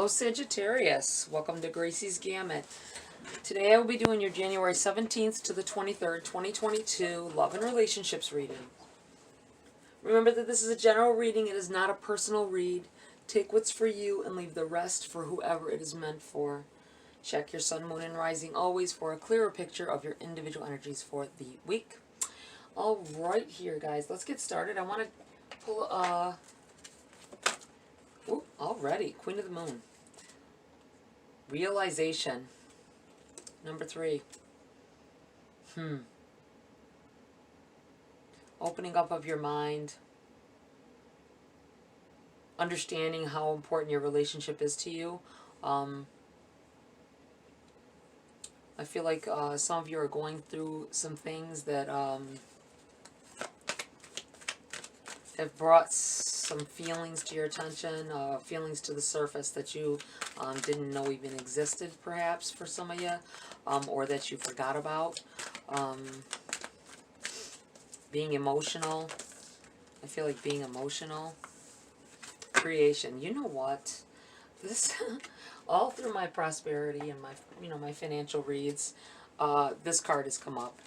Hello Sagittarius, welcome to Gracie's Gamut. Today I will be doing your January 17th to the 23rd, 2022 Love and Relationships reading. Remember that this is a general reading, it is not a personal read. Take what's for you and leave the rest for whoever it is meant for. Check your sun, moon, and rising always for a clearer picture of your individual energies for the week. All right here guys, let's get started. I want to pull already, Queen of the Moon. Realization. Number 3. Opening up of your mind. Understanding how important your relationship is to you. I feel like some of you are going through some things that have brought some feelings to your attention, feelings to the surface that you didn't know even existed, perhaps, for some of you, or that you forgot about. Being emotional. I feel like being emotional. Creation. You know what? This, all through my prosperity and my, my financial reads, this card has come up.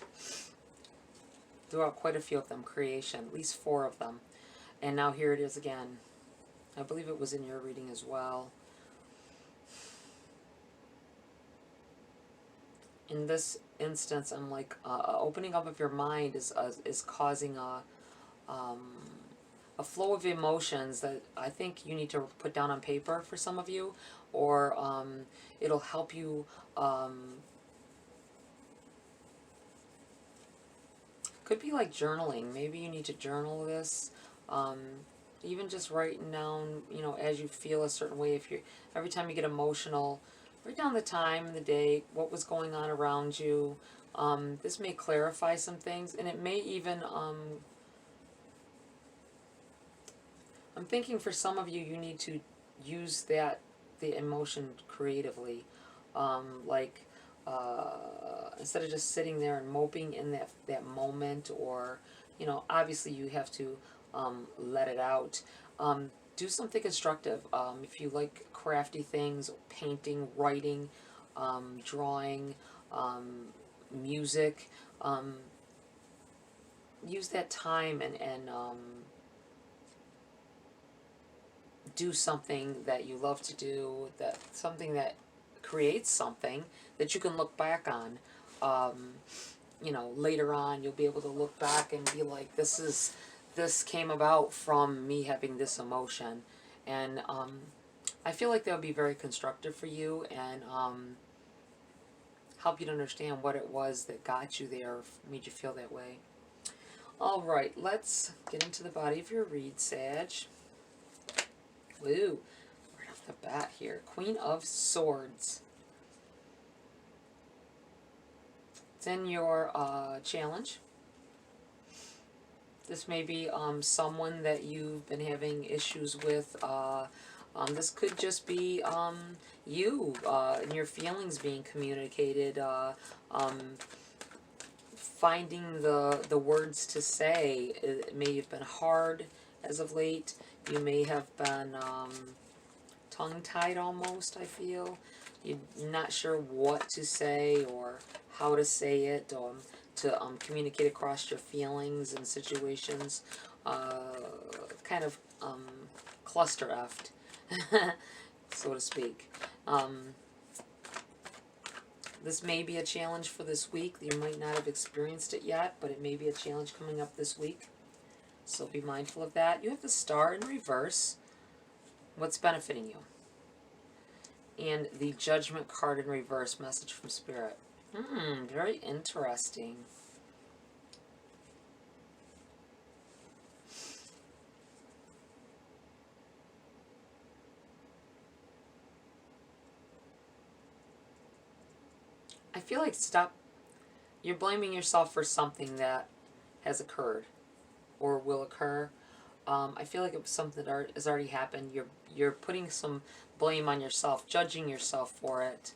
Throughout quite a few of them. Creation. At least 4 of them. And now here it is again. I believe it was in your reading as well. In this instance, I'm like, opening up of your mind is causing a flow of emotions that I think you need to put down on paper for some of you, or it'll help you. Could be like journaling. Maybe you need to journal this. Even just writing down, as you feel a certain way. If you're, every time you get emotional, write down the time, the day, what was going on around you. This may clarify some things, and it may even, I'm thinking for some of you, you need to use the emotion creatively. Instead of just sitting there and moping in that moment, or, obviously you have to let it out. Do something constructive. If you like crafty things, painting, writing, drawing, music, use that time and do something that you love to do, something that creates something that you can look back on. Later on you'll be able to look back and be like, this came about from me having this emotion. And I feel like that would be very constructive for you, and help you to understand what it was that got you there, made you feel that way. Alright, let's get into the body of your read, Sag. Woo, right off the bat here. Queen of Swords. It's in your challenge. This may be someone that you've been having issues with. This could just be you and your feelings being communicated. Finding the words to say. It may have been hard as of late. You may have been tongue-tied almost, I feel. You're not sure what to say or how to say it, to communicate across your feelings and situations. Kind of cluster-effed, so to speak. This may be a challenge for this week. You might not have experienced it yet, but it may be a challenge coming up this week. So be mindful of that. You have the Star in reverse. What's benefiting you? And the Judgment card in reverse. Message from Spirit. Very interesting. I feel like you're blaming yourself for something that has occurred or will occur. I feel like it was something that has already happened. You're putting some blame on yourself, judging yourself for it,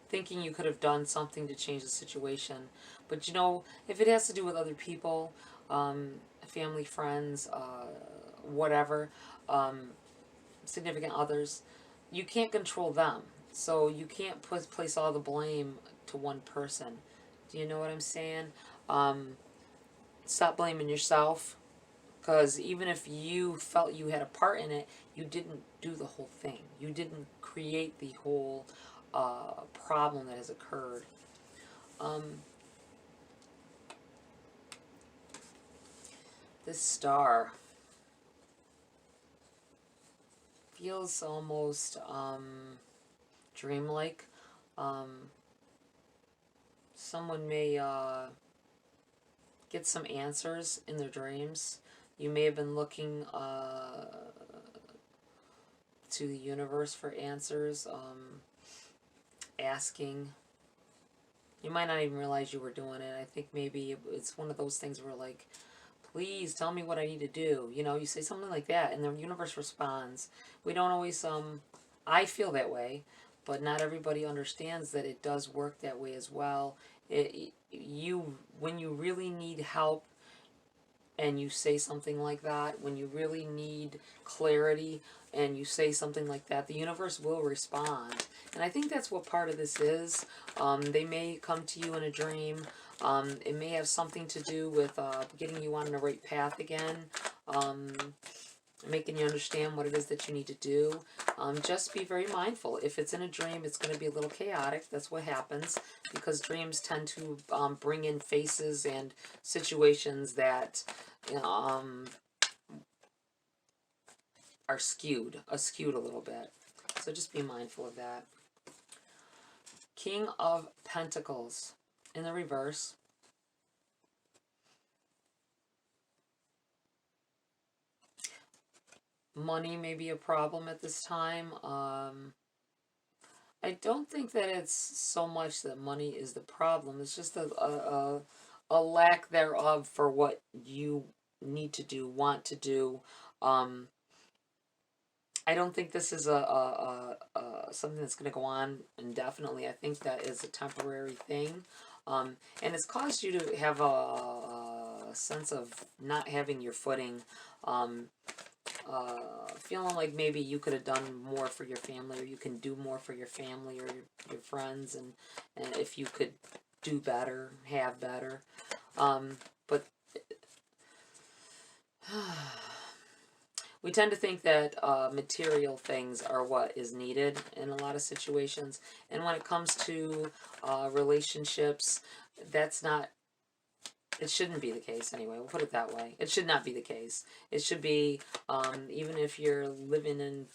thinking you could have done something to change the situation. But if it has to do with other people, family, friends, whatever, significant others, you can't control them. So you can't place all the blame to one person. Do you know what I'm saying? Um, Stop blaming yourself, because even if you felt you had a part in it, you didn't do the whole thing. You didn't create the whole problem that has occurred. Um, this star feels almost dreamlike. Um, Someone may get some answers in their dreams. You may have been looking to the universe for answers, asking. You might not even realize you were doing it. I think maybe it's one of those things where, like, please tell me what I need to do. You know, you say something like that, and the universe responds. We don't always, I feel that way, but not everybody understands that it does work that way as well. When you really need help, and you say something like that, when you really need clarity and you say something like that, the universe will respond. And I think that's what part of this is. They may come to you in a dream. It may have something to do with getting you on the right path again. Making you understand what it is that you need to do. Just be very mindful. If it's in a dream, it's going to be a little chaotic. That's what happens, because dreams tend to bring in faces and situations that are skewed a little bit. So just be mindful of that. King of Pentacles in the reverse. Money may be a problem at this time. I don't think that it's so much that money is the problem. It's just a lack thereof for what you need to do, want to do. I don't think this is something that's going to go on indefinitely. I think that is a temporary thing. And it's caused you to have a sense of not having your footing. Feeling like maybe you could have done more for your family, or you can do more for your family or your friends, and if you could do better, have better. But we tend to think that material things are what is needed in a lot of situations. And when it comes to relationships, that's not, it shouldn't be the case anyway. We'll put it that way. It should not be the case. It should be, even if you're living in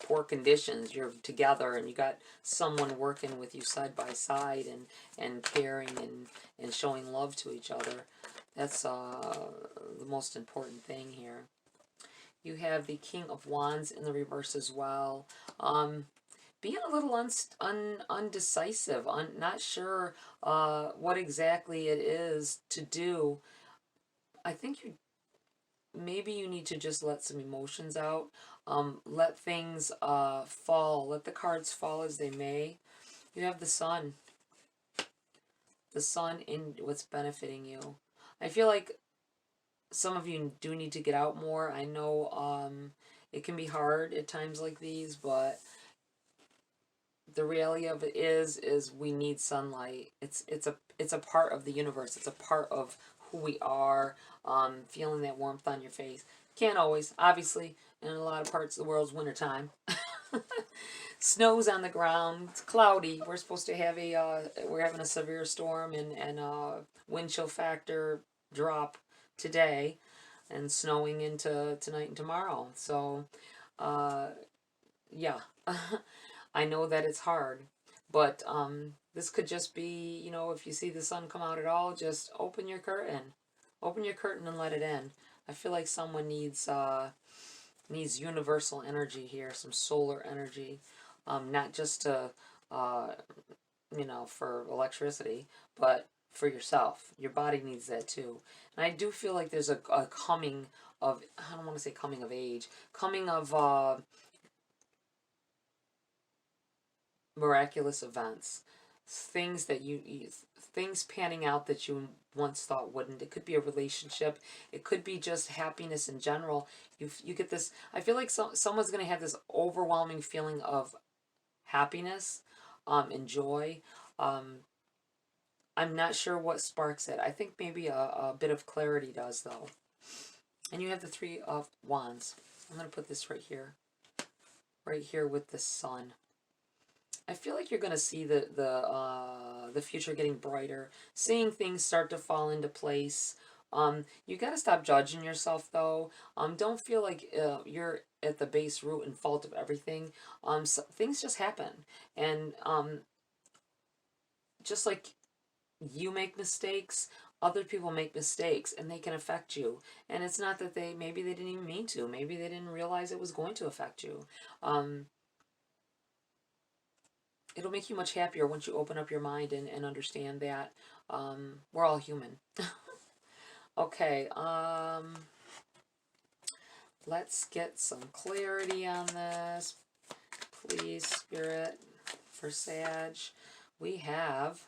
poor conditions, you're together and you got someone working with you side by side and caring and showing love to each other. That's the most important thing here. You have the King of Wands in the reverse as well. Being a little undecisive, not sure what exactly it is to do. I think maybe you need to just let some emotions out. Let things fall. Let the cards fall as they may. You have the Sun. The Sun in what's benefiting you. I feel like some of you do need to get out more. I know it can be hard at times like these, but the reality of it is we need sunlight. It's a part of the universe. It's a part of who we are. Feeling that warmth on your face. Can't always, obviously, in a lot of parts of the world, it's wintertime. Snow's on the ground. It's cloudy. We're supposed to have we're having a severe storm and wind chill factor drop today, and snowing into tonight and tomorrow. So, yeah. I know that it's hard, but this could just be, you know, if you see the sun come out at all, just open your curtain. Open your curtain and let it in. I feel like someone needs universal energy here, some solar energy, not just to, you know, for electricity, but for yourself. Your body needs that too. And I do feel like there's a coming of, I don't want to say coming of age, coming of miraculous events. things that things panning out that you once thought wouldn't. It could be a relationship. It could be just happiness in general. You get this, I feel like someone's going to have this overwhelming feeling of happiness, and joy. I'm not sure what sparks it. I think maybe a bit of clarity does, though. And you have the Three of Wands. I'm going to put this right here with the Sun. I feel like you're going to see the future getting brighter, seeing things start to fall into place. You got to stop judging yourself, though. Don't feel like you're at the base root and fault of everything. So things just happen, and just like you make mistakes, other people make mistakes, and they can affect you. And it's not that maybe they didn't even mean to. Maybe they didn't realize it was going to affect you. It'll make you much happier once you open up your mind and understand that we're all human. Okay, let's get some clarity on this. Please, Spirit, for Sag. We have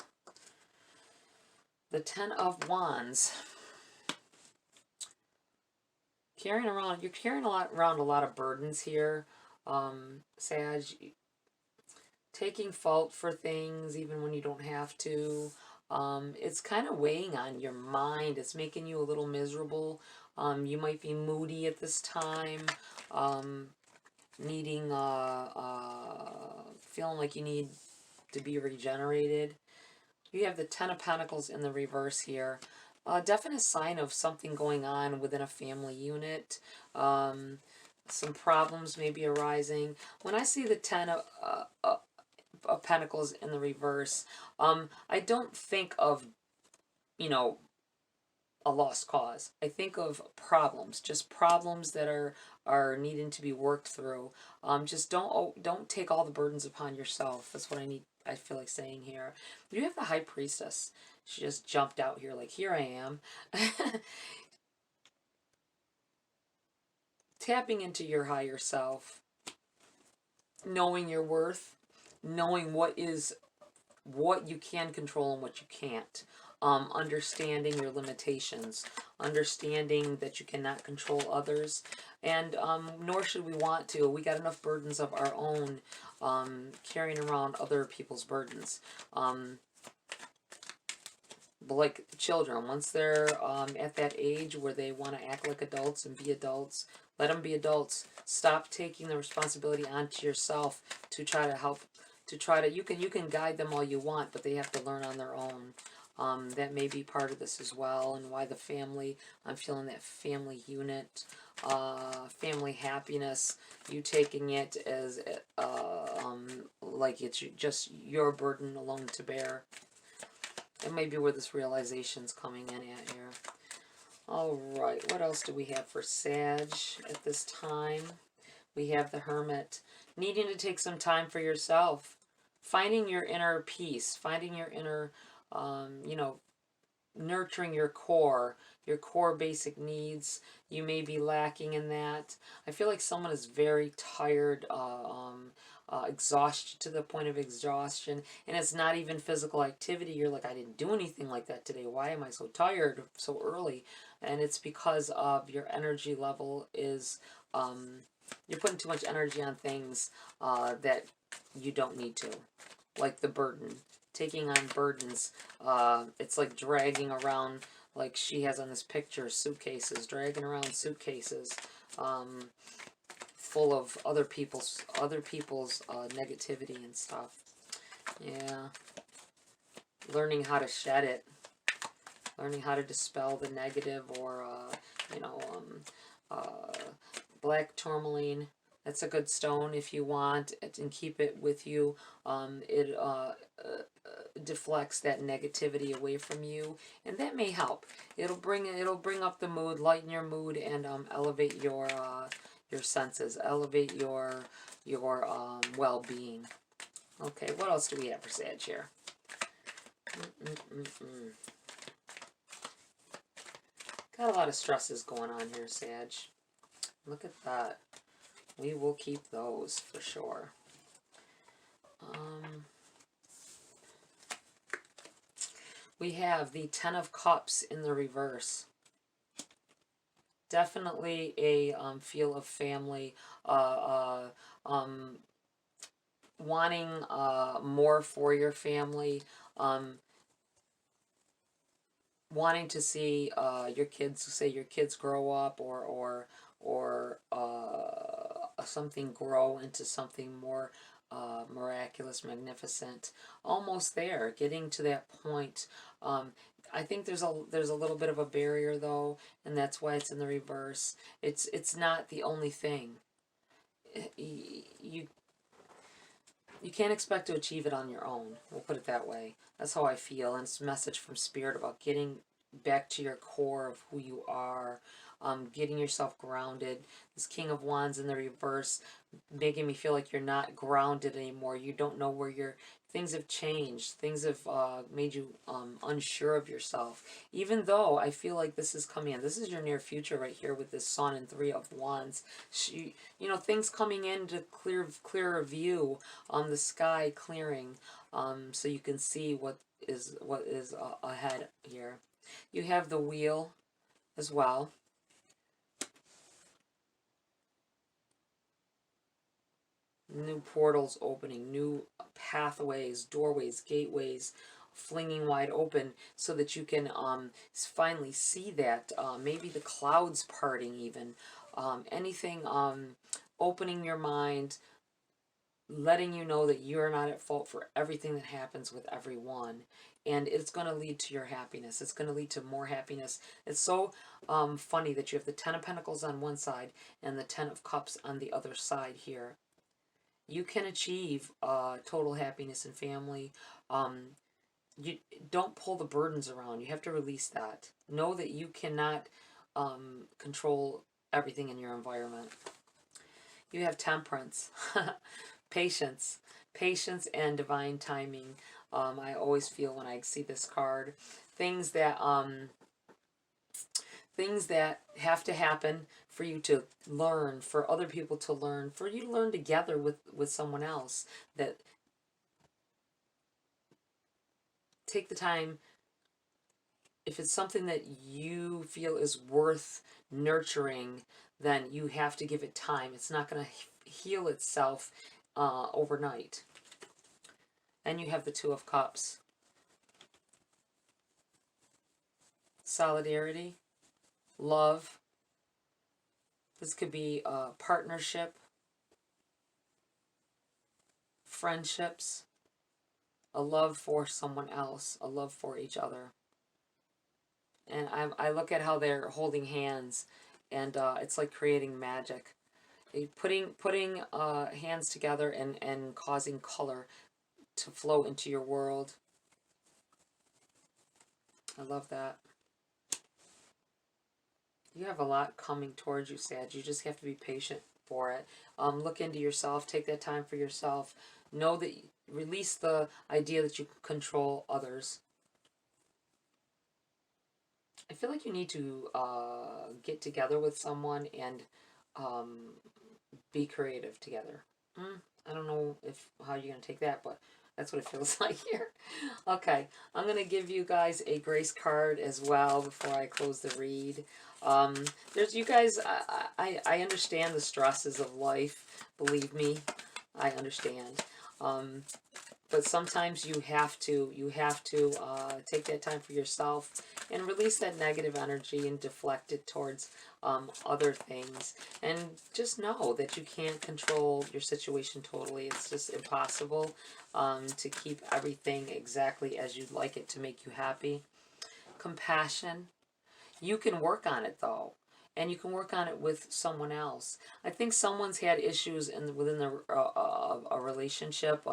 the Ten of Wands. You're carrying around a lot of burdens here, Sag. Taking fault for things even when you don't have to. It's kind of weighing on your mind. It's making you a little miserable. You might be moody at this time, needing, feeling like you need to be regenerated. You have the Ten of Pentacles in the reverse here. A definite sign of something going on within a family unit. Some problems may be arising. When I see the Ten of Pentacles in the reverse, I don't think of, a lost cause. I think of problems, just problems that are needing to be worked through. Just don't take all the burdens upon yourself. That's what I feel like saying here. You have the High Priestess. She just jumped out here like, here I am. Tapping into your higher self, knowing your worth, knowing what you can control and what you can't. Understanding your limitations, understanding that you cannot control others, and nor should we want to. We got enough burdens of our own, carrying around other people's burdens. Like children, once they're at that age where they want to act like adults and be adults, let them be adults. Stop taking the responsibility onto yourself to try to help. You can guide them all you want, but they have to learn on their own. That may be part of this as well, and why the family, I'm feeling that family unit, family happiness, you taking it as like it's just your burden alone to bear. That may be where this realization's coming in at here. Alright, what else do we have for Sag at this time? We have the Hermit. Needing to take some time for yourself. Finding your inner peace. Finding your inner, nurturing your core basic needs. You may be lacking in that. I feel like someone is very tired, exhausted to the point of exhaustion, and it's not even physical activity. You're like, I didn't do anything like that today. Why am I so tired so early? And it's because of your energy level is, you're putting too much energy on things that you don't need to, like the burden. Taking on burdens, it's like dragging around, like she has on this picture, suitcases, dragging around suitcases, full of other people's negativity and stuff. Yeah, learning how to shed it, learning how to dispel the negative, or black tourmaline. That's a good stone if you want, and keep it with you. It deflects that negativity away from you, and that may help. It'll bring up the mood, lighten your mood, and elevate your senses, elevate your well-being. Okay, what else do we have for Sag here? Got a lot of stresses going on here, Sag. Look at that. We will keep those for sure. We have the Ten of Cups in the reverse. Definitely a feel of family, wanting more for your family, wanting to see your kids, say your kids grow up, or something grow into something more miraculous, magnificent. Almost there, getting to that point. I think there's a little bit of a barrier though, and that's why it's in the reverse. It's not the only thing. You you can't expect to achieve it on your own. We'll put it that way. That's how I feel, and it's a message from Spirit about getting back to your core of who you are, getting yourself grounded. This King of Wands in the reverse, making me feel like you're not grounded anymore. You don't know where you're. Things have changed. Things have made you unsure of yourself. Even though I feel like this is coming in. This is your near future right here with this Sun and Three of Wands. You know, things coming into clearer view, the sky clearing, so you can see what is ahead here. You have the Wheel as well. New portals opening, new pathways, doorways, gateways flinging wide open so that you can finally see that. Maybe the clouds parting even. Anything opening your mind, letting you know that you're not at fault for everything that happens with everyone, and it's going to lead to your happiness. It's going to lead to more happiness. It's so funny that you have the Ten of Pentacles on one side and the Ten of Cups on the other side here. You can achieve total happiness and family. You don't pull the burdens around. You have to release that. Know that you cannot control everything in your environment. You have Temperance. Patience. Patience and divine timing. I always feel when I see this card. Things that have to happen for you to learn, for other people to learn, for you to learn together with someone else. That take the time. If it's something that you feel is worth nurturing, then you have to give it time. It's not going to heal itself overnight. And you have the Two of Cups. Solidarity, love. This could be a partnership, friendships, a love for someone else, a love for each other. And I look at how they're holding hands, and it's like creating magic. Putting hands together and causing color to flow into your world. I love that. You have a lot coming towards you, Sag. You just have to be patient for it. Look into yourself. Take that time for yourself. Know that, release the idea that you control others. I feel like you need to get together with someone and be creative together. I don't know how you're going to take that, but that's what it feels like here. Okay, I'm going to give you guys a grace card as well before I close the read. There's you guys, I understand the stresses of life. Believe me, I understand. But sometimes you have to take that time for yourself and release that negative energy and deflect it towards other things. And just know that you can't control your situation totally. It's just impossible to keep everything exactly as you'd like it to make you happy. Compassion. You can work on it though. And you can work on it with someone else. I think someone's had issues within a relationship.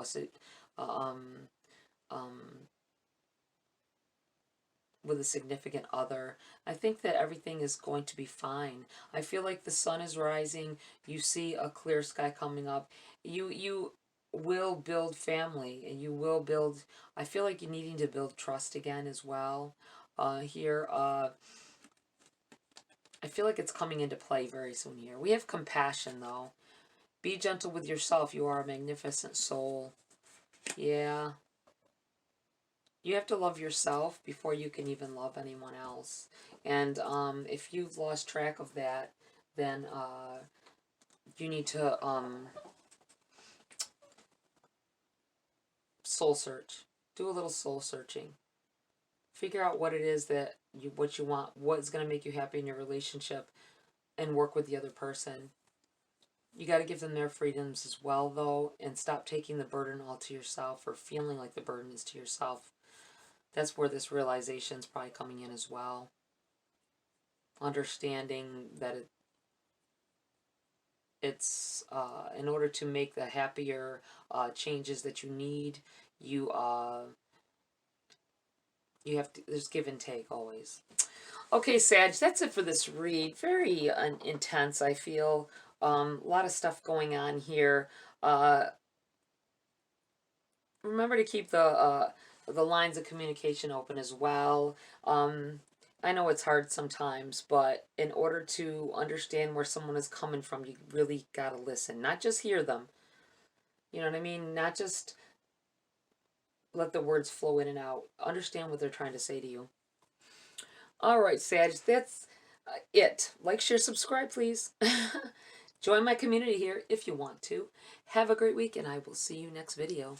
With a significant other. I think that everything is going to be fine. I feel like the sun is rising. You see a clear sky coming up. You will build family, and you will build. I feel like you're needing to build trust again as well. Here, I feel like it's coming into play very soon here. We have compassion though. Be gentle with yourself. You are a magnificent soul. Yeah. You have to love yourself before you can even love anyone else. And if you've lost track of that, then you need to soul search. Do a little soul searching. Figure out what it is that what you want, what's going to make you happy in your relationship, and work with the other person. You got to give them their freedoms as well, though, and stop taking the burden all to yourself or feeling like the burden is to yourself. That's where this realization is probably coming in as well. Understanding that it's in order to make the happier changes that you need, you have to, there's give and take always. Okay, Sag, that's it for this read. Very intense, I feel. A lot of stuff going on here. Remember to keep the lines of communication open as well. I know it's hard sometimes, but in order to understand where someone is coming from, you really gotta listen. Not just hear them. You know what I mean? Not just let the words flow in and out. Understand what they're trying to say to you. Alright, Sag, that's it. Like, share, subscribe, please. Join my community here if you want to. Have a great week, and I will see you next video.